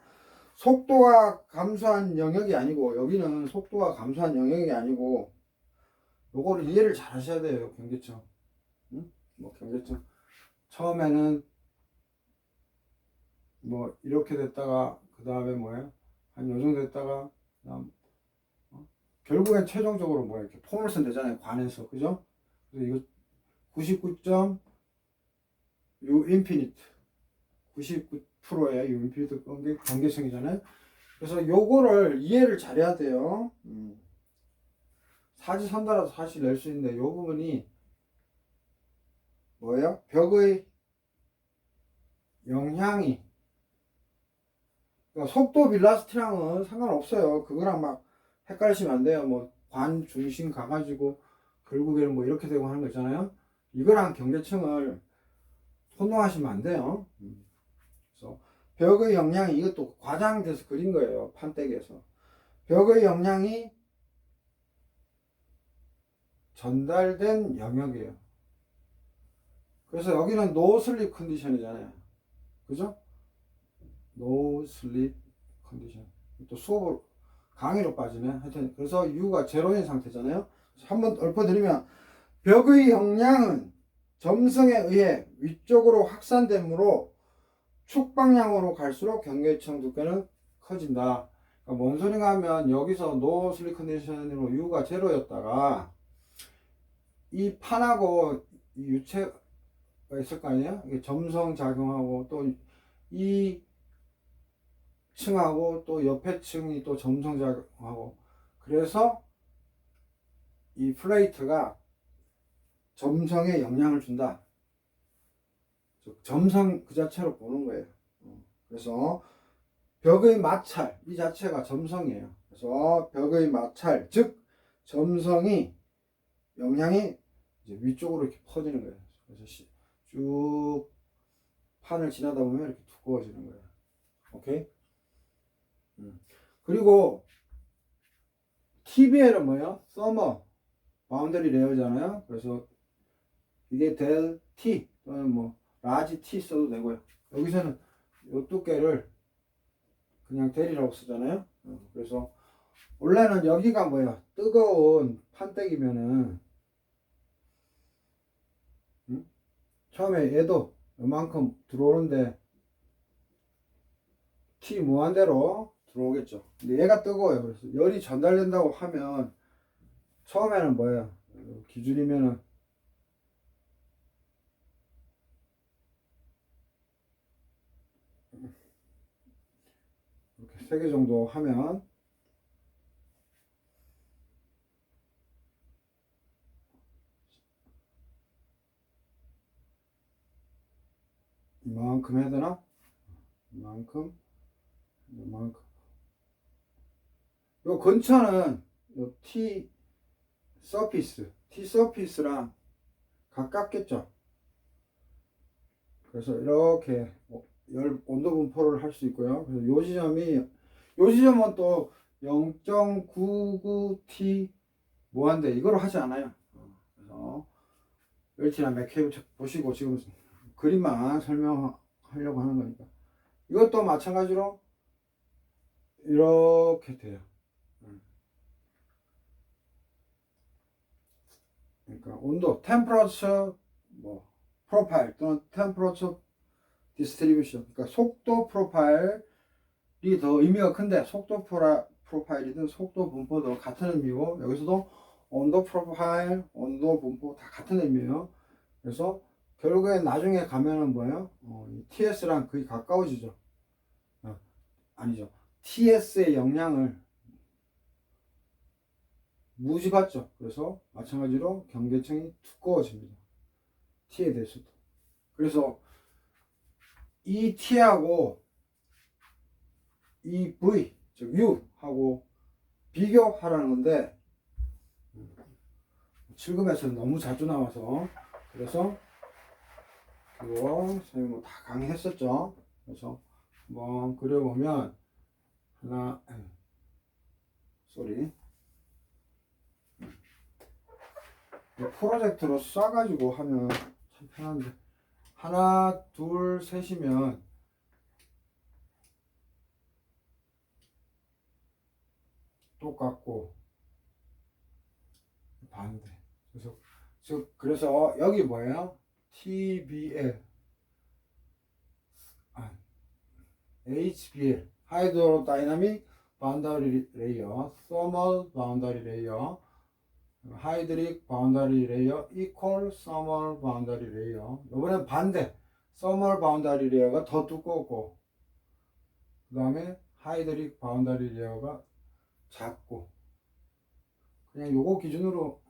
속도가 감소한 영역이 아니고 여기는 속도가 감소한 영역이 아니고 요거를 이해를 잘 하셔야 돼요. 경계층. 응? 뭐 경계층 처음에는 뭐 이렇게 됐다가 그 다음에 뭐예요? 한 요 정도 됐다가 그다음 결국엔 최종적으로 뭐야 이렇게 폼을 쓰면 되잖아요. 관에서 그죠? 그래서 이거 99.6 인피니트 99%의 인피니트 경계층이잖아요. 그래서 요거를 이해를 잘해야 돼요. 사지선다라도 사실 낼 수 있는데 요 부분이 뭐예요? 벽의 영향이 그러니까 속도 빌라스티랑은 상관없어요. 그거랑 막 헷갈리시면 안 돼요. 뭐 관 중심 가가지고 결국에는 뭐 이렇게 되고 하는 거 있잖아요. 이거랑 경계층을 혼동하시면 안 돼요. 그래서 벽의 영향이 이것도 과장돼서 그린 거예요. 판때기에서 벽의 영향이 전달된 영역이에요. 그래서 여기는 노 슬립 컨디션이잖아요. 그죠? 노 슬립 컨디션. 또 수업을 강의로 빠지네. 하여튼 그래서 U가 제로인 상태잖아요. 한번 읊어드리면 벽의 영향은 점성에 의해 위쪽으로 확산되므로 축 방향으로 갈수록 경계청 두께는 커진다. 그러니까 뭔 소리가 하면 여기서 노 슬립 컨디션으로 U가 제로였다가 이 판하고 이 유체가 있을 거 아니에요? 이게 점성 작용하고 또 이 층하고 또 옆에 층이 또 점성 작용하고 그래서 이 플레이트가 점성에 영향을 준다. 점성 그 자체로 보는 거예요. 그래서 벽의 마찰 이 자체가 점성이에요. 그래서 벽의 마찰 즉 점성이 영향이 이제 위쪽으로 이렇게 퍼지는 거예요. 그래서 쭉 판을 지나다 보면 이렇게 두꺼워지는 거예요. 오케이? 그리고 TBL은 뭐예요? 서머 바운더리 레이어잖아요. 그래서 이게 델 T 또는 뭐 라지 T 써도 되고요. 여기서는 이 두께를 그냥 델이라고 쓰잖아요. 그래서 원래는 여기가 뭐야? 뜨거운 판때기면은 처음에 얘도 이만큼 들어오는데 T 무한대로 들어오겠죠. 근데 얘가 뜨거워요. 그래서 열이 전달된다고 하면 처음에는 뭐예요? 기준이면은 이렇게 3개 정도 하면 이만큼 해야 되나? 이만큼 요 근처는 요 T 서피스랑 가깝겠죠. 그래서 이렇게 열 온도 분포를 할 수 있고요. 그래서 요 지점은 또 0.99T 무한대 이거로 하지 않아요. 그래서 웰치나 맥케이브 보시고 지금 그림만 설명하려고 하는 거니까 이것도 마찬가지로 이렇게 돼요. 그러니까 온도, 템퍼러처 뭐 프로파일 또는 템퍼러처 디스트리뷰션 그러니까 속도 프로파일이 더 의미가 큰데 속도 프로파일이든 속도 분포도 같은 의미고 여기서도 온도 프로파일, 온도 분포 다 같은 의미예요. 그래서 결국에 나중에 가면은 뭐예요? TS랑 거의 가까워지죠. 아니죠. TS의 영향을 무지받죠. 그래서 마찬가지로 경계층이 두꺼워집니다. T에 대해서도. 그래서 이 T하고 이 V, 즉 U하고 비교하라는 건데 실금에서는 너무 자주 나와서 그래서 그거 선생님 뭐 다 강의했었죠. 그래서 한번 그려보면 하나 쏘리 프로젝트로 쏴가지고 하면 참 편한데 하나 둘 셋이면 똑같고 반대. 그래서 여기 뭐예요? TBL, HBL, 하이드로다이나믹 바운더리 레이어, 서멀 바운더리 레이어, 하이드릭 바운더리 레이어, 이퀄 서멀 바운더리 레이어. 이번엔 반대. 서멀 바운더리 레이어가 더 두껍고, 그 다음에 하이드릭 바운더리 레이어가 작고. 그냥 요거 기준으로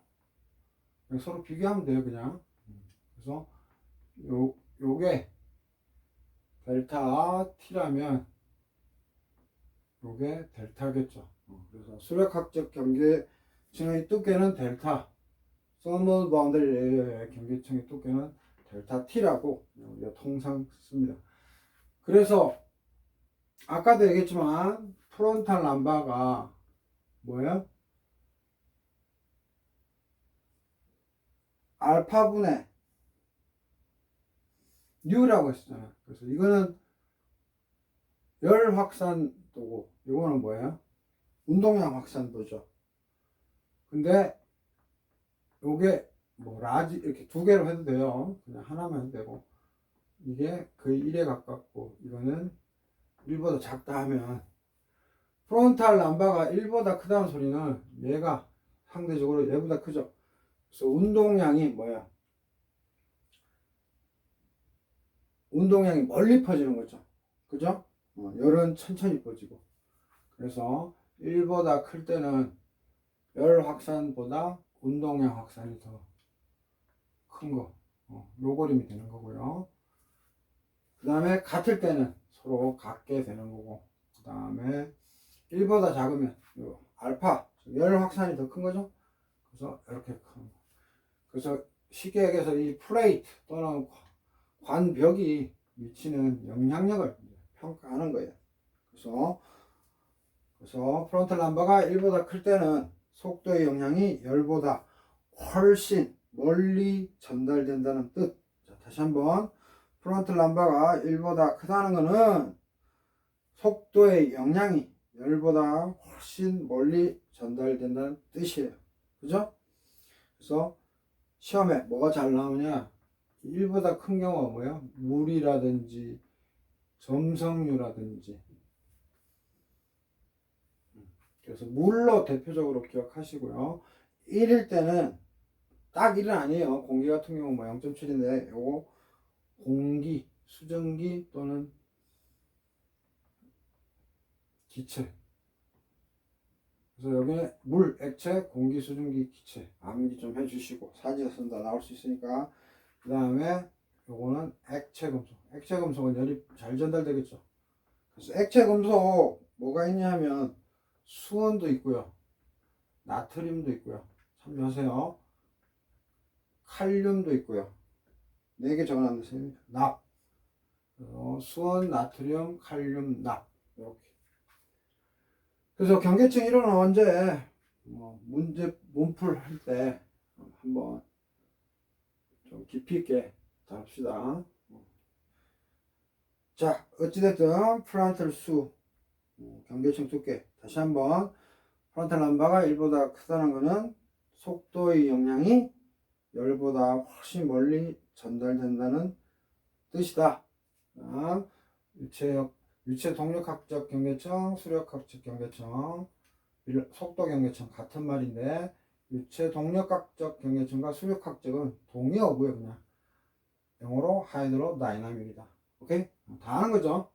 그냥 서로 비교하면 돼요, 그냥. 그래서 요게 델타 T라면 요게 델타겠죠. 그래서 수력학적 경계층의 두께는 델타, 서멀 바운더리 레이어의 경계층의 두께는 델타 T라고 우리가 통상 씁니다. 그래서 아까도 얘기했지만 프론탈 람바가 뭐예요? 알파분의 U라고 했었잖아요. 그래서 이거는 열 확산도고 이거는 뭐예요? 운동량 확산도죠. 근데 요게 뭐 라지 이렇게 두 개로 해도 돼요. 그냥 하나만 해도 되고, 이게 거의 1에 가깝고 이거는 1보다 작다 하면, 프론탈 람바가 1보다 크다는 소리는 얘가 상대적으로 얘보다 크죠. 그래서 운동량이 뭐야? 운동량이 멀리 퍼지는 거죠. 그죠? 열은 천천히 퍼지고. 그래서 1보다 클 때는 열 확산보다 운동량 확산이 더 큰 거. 요거림이 되는 거고요. 그 다음에 같을 때는 서로 같게 되는 거고. 그 다음에 1보다 작으면 요 알파, 열 확산이 더 큰 거죠. 그래서 이렇게 큰 거. 그래서 쉽게 얘기해서 이 플레이트 또는 관벽이 미치는 영향력을 평가하는 거예요. 그래서 프론탈 람바가 1보다 클 때는 속도의 영향이 열보다 훨씬 멀리 전달된다는 뜻. 자, 다시 한번. 프론탈 람바가 1보다 크다는 것은 속도의 영향이 열보다 훨씬 멀리 전달된다는 뜻이에요. 그죠? 그래서 시험에 뭐가 잘 나오냐? 1보다 큰 경우가 뭐야? 물이라든지 점성류라든지. 그래서 물로 대표적으로 기억하시고요. 1일 때는 딱 1은 아니에요. 공기 같은 경우 뭐 0.7인데 요거 공기, 수증기 또는 기체. 그래서 여기 물, 액체, 공기, 수증기, 기체 암기 좀 해주시고 사지에 쓴다 나올 수 있으니까. 그 다음에 요거는 액체 금속. 액체 금속은 열이 잘 전달되겠죠. 그래서 액체 금속 뭐가 있냐 하면 수은도 있고요. 나트륨도 있고요. 참조하세요. 칼륨도 있고요. 4개 적어놨는데 납. 수은, 나트륨, 칼륨, 납. 이렇게. 그래서 경계층 이론은 언제 문제 문풀 할 때 한번 좀 깊이 있게 다룹시다. 자, 어찌됐든 프론탈 수 경계층 두께 다시 한번. 프론탈 람바가 1보다 크다는 것은 속도의 영향이 열보다 훨씬 멀리 전달된다는 뜻이다. 유체 동력학적 경계층, 수력학적 경계층, 속도 경계층 같은 말인데, 유체 동력학적 경계층과 수력학적은 동의어고요. 그냥 영어로 하이드로 다이나믹이다. 오케이? 다 아는 거죠?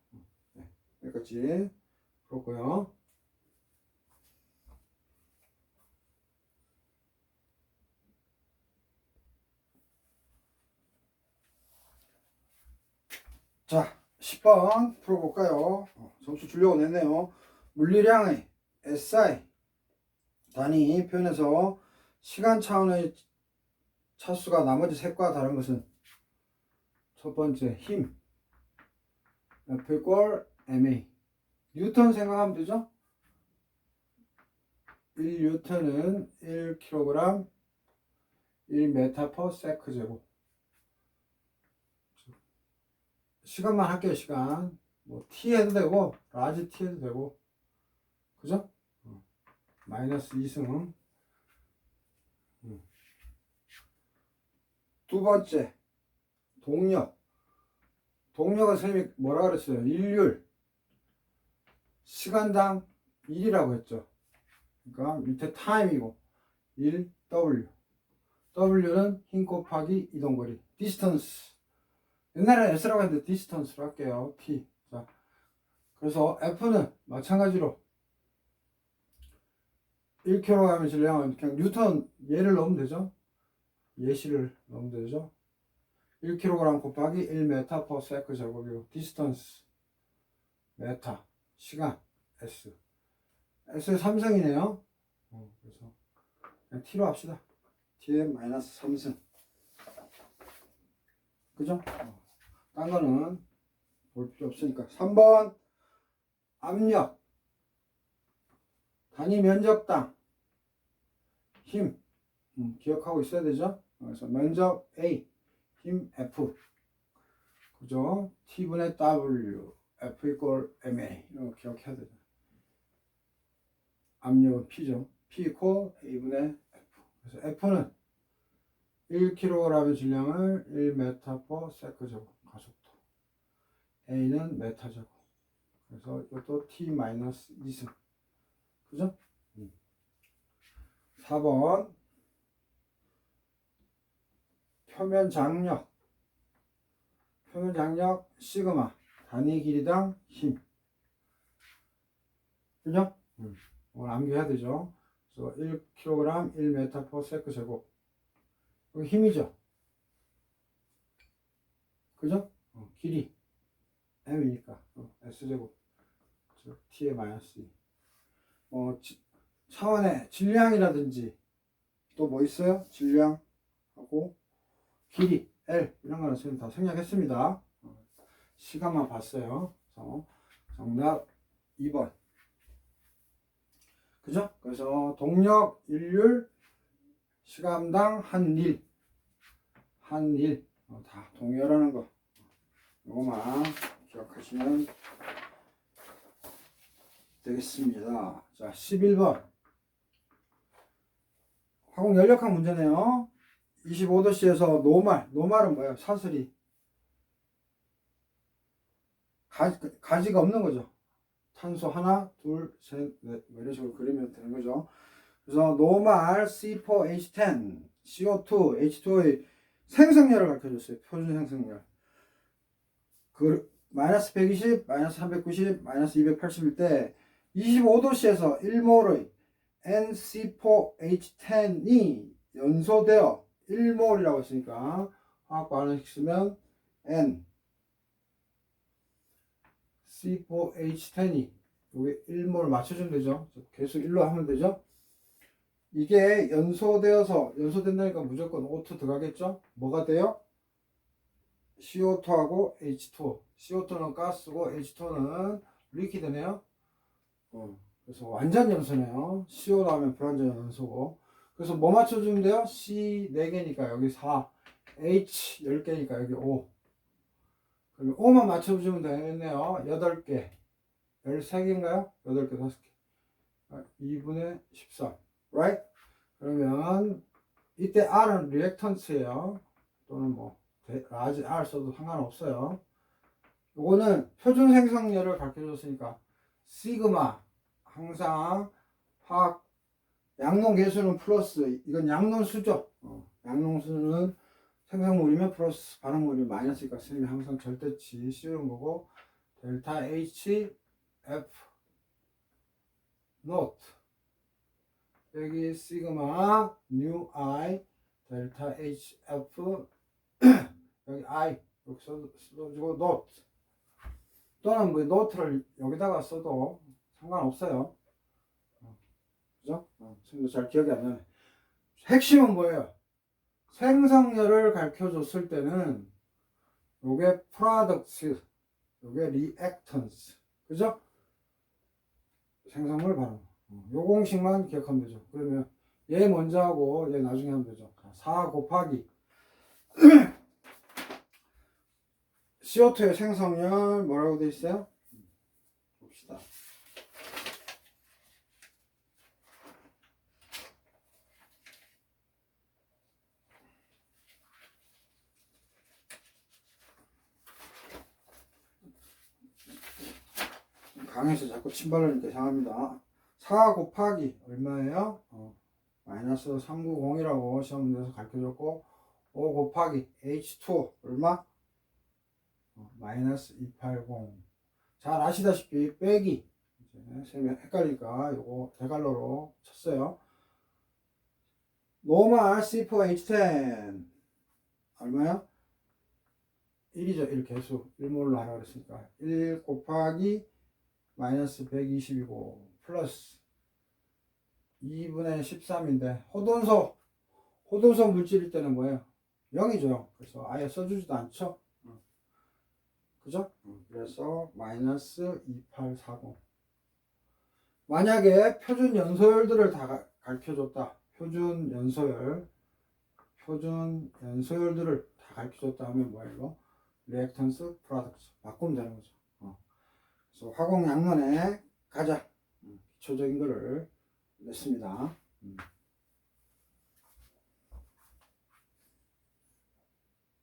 네, 여기까지 그렇고요. 자, 10번 풀어볼까요? 점수 주려고 냈네요. 물리량의 SI 단위 표현에서 시간 차원의 차수가 나머지 색과 다른 것은 첫 번째 힘 F = ma. 뉴턴 생각하면 되죠? 1뉴턴은 1kg 1m/s 제곱. 시간만 할게요. 시간 뭐 t 해도 되고 라지 t 해도 되고. 그죠? 마이너스 2승. 두 번째 동력. 동력은 선생님이 뭐라 그랬어요? 일률 시간당 1이라고 했죠. 그러니까 밑에 타임이고 1W. W는 힘 곱하기 이동거리. 디스턴스. 옛날에 S라고 했는데 디스턴스로 할게요. T. 자, 그래서 F는 마찬가지로 1kg 하면 질량은 그냥 뉴턴 예를 넣으면 되죠. 예시를 넣으면 되죠. 1kg 곱하기 1m/s 제곱이고 디스턴스 메타 시간 S. S의 3승이네요. 그래서 그냥 T로 합시다. T의 마이너스 3승. 그죠? 딴 거는 볼 필요 없으니까. 3번 압력 단위 면적당 힘 기억하고 있어야 되죠? 그래서 면적 A 힘 F 그죠? T분의 W F = ma 이런 거 기억해야 되죠. 압력은 P죠. P고 A분의 F. 그래서 F는 1kg의 질량을 1m/s 제곱 가속도. A는 메타 제곱. 그래서 이것도 T-2승. 그죠? 4번. 표면 장력. 표면 장력 시그마. 단위 길이당 힘. 그죠? 오늘 암기해야 되죠. 그래서 1kg 1m/s 제곱. 이거 힘이죠. 그죠? 길이 m이니까 s 제곱 t의 마이너스 2. 차원의 질량이라든지 또 뭐 있어요? 질량하고 길이 L 이런 거는 선생님 다 생략했습니다. 시간만 봤어요. 그래서 정답 2번. 그죠? 그래서 동력 일률 시간당 한일 다 동일하는 거 요거만 기억하시면 되겠습니다. 자, 11번 화공 연력학 문제네요. 25도씨에서 노말은 뭐예요? 사슬이 가지가 없는 거죠. 탄소 하나, 둘, 셋, 넷 이런 식으로 그리면 되는 거죠. 그래서 노말 C4H10 CO2 H2O의 생성열을 가르쳐줬어요. 표준 생성열. 그 마이너스 120, 마이너스 390, 마이너스 280일 때 25도씨에서 1몰의 NC4H10이 연소되어 1몰이라고 했으니까 화학 반응식 쓰면 N C4H10이 여기 1몰 맞춰주면 되죠. 계속 1로 하면 되죠. 이게 연소된다니까 무조건 O2 들어가겠죠. 뭐가 돼요? CO2하고 H2O. CO2는 가스고 H2오는 리퀴드네요. 그래서 완전 염소네요. CO 나오면 불완전 염소고. 그래서 뭐 맞춰주면 돼요? C 4개니까 여기 4, H 10개니까 여기 5. 그러면 5만 맞춰주면 되겠네요. 8개. 13개인가요? 8개, 5개. 2분의 13. Right? 그러면 이때 R은 리액턴스예요. 또는 뭐 라지 R 써도 상관없어요. 요거는 표준 생성열을 가르쳐줬으니까 시그마 항상 화학 양론 계수는 플러스 이건 양론수죠. 양론수는 생성물이면 플러스 반응물이면 마이너스니까 선생님이 항상 절대치 씌우는 거고 델타 H F 노트 여기 시그마 뉴 I 델타 H F 여기 I 이렇게 써주고 노트 또는 뭐 노트를 여기다가 써도 상관없어요. 그죠? 선생님도 잘 기억이 안 나네. 핵심은 뭐예요? 생성열을 가르쳐 줬을 때는 요게 products 요게 reactants 그죠? 생성물 반응 요 공식만 기억하면 되죠. 그러면 얘 먼저 하고 얘 나중에 하면 되죠. 4 곱하기 CO2의 생성열 뭐라고 돼 있어요? 봅시다. 강에서 자꾸 침발하니까 이상합니다. 4 곱하기 얼마예요? 마이너스 390이라고 시험 문제에서 가르쳐줬고 5 곱하기 H2 얼마? 마이너스 280. 잘 아시다시피 빼기 셈이 헷갈리니까 요거 대갈로로 쳤어요. 노말 C4H10 얼마야? 1이죠. 1 개수 1몰로 하라 그랬으니까 1 곱하기 마이너스 120이고 플러스 2분의 13인데 호돈소 물질일 때는 뭐예요? 0이죠. 그래서 아예 써주지도 않죠. 그죠? 그래서 마이너스 2840. 만약에 표준 연소열들을 다 가르쳐줬다. 표준 연소열들을 다 가르쳐줬다 하면 뭐예요? 이거? 리액턴스 프로덕트 바꾸면 되는 거죠. 그래서 화공 양론에 가자. 기초적인 거를 냈습니다.